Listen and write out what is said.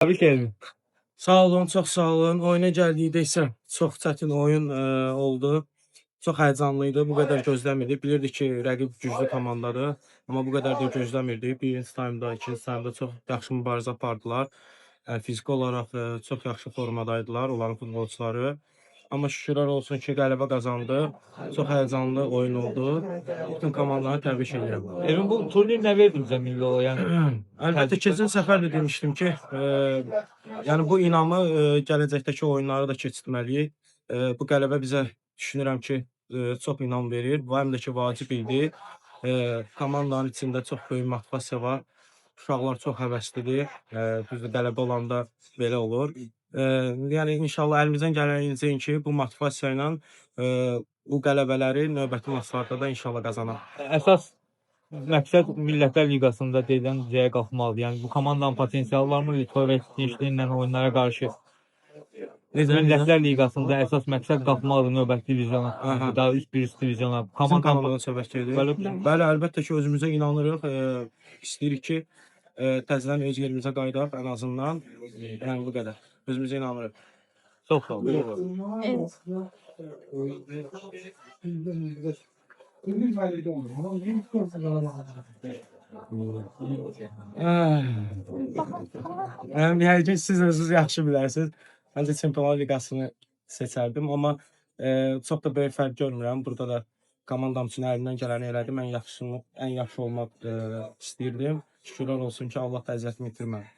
Təbrik edirəm. Sağ olun, çox sağ olun. Oyuna gəldikdə isə çox çətin oyun oldu. Çox həyəcanlı idi. Bu qədər gözləmirdik. Bilirdik ki, rəqib güclü komandadır. Amma bu qədər də gözləmirdik. Birinci taymda, ikinci taymda çox yaxşı mübarizə apardılar. Fiziki olaraq çox yaxşı formadaydılar onların futbolçuları. Amma şükürlər olsun ki, qələbə qazandı. Çox həyəcanlı oyun oldu. Bütün komandanı təbrik edirəm. Evin bu turnir nə verdi bizə milli olaraq? Yəni Əlbəttə, keçən səfər də demişdim ki, yəni bu inamı gələcəkdəki oyunları da keçirməliyik. Bu qələbə bizə düşünürəm ki, çox inam verir. Bu həm də ki, vacib idi. Komandanın içində çox böyük motivasiya var. Uşaqlar çox həvəslidir. Düzdür, qələbə olanda belə olur. Yəni inşallah əlimizdən gələni edəcəyik ki, bu motivasiya ilə bu qələbələri növbəti maçlarda da inşallah qazanaq. Əsas məqsəd Millətlər Liqasında deyilən düzəyə qalxmalıdır. Yəni bu komandanın potensialı varmı Lietuvə oyunlara qarşı? Millətlər Liqasında əsas məqsəd qalxmalıdır növbəti divizyona, daha üst divizyona. Bizim komandanı söhbət gedir. Bəli, əlbəttə ki, özümüzə inanırıq. İstəyirik ki, təzədən öz yerimizə qayıdaq ən azından. Yəni bu qədər. Özümüzə inanırıq. Çox sağ olun. Yəni siz özünüz yaxşı bilərsiniz. Məncə Çempionlar Liqasını seçərdim, amma çox da böyük fərq görmürəm. Burada da komandam üçün əlimdən gələni elədim. Ən yaxşı olmaq istəyirdim. Şükürlər olsun ki, Allah da əziyyətimi itirmədi.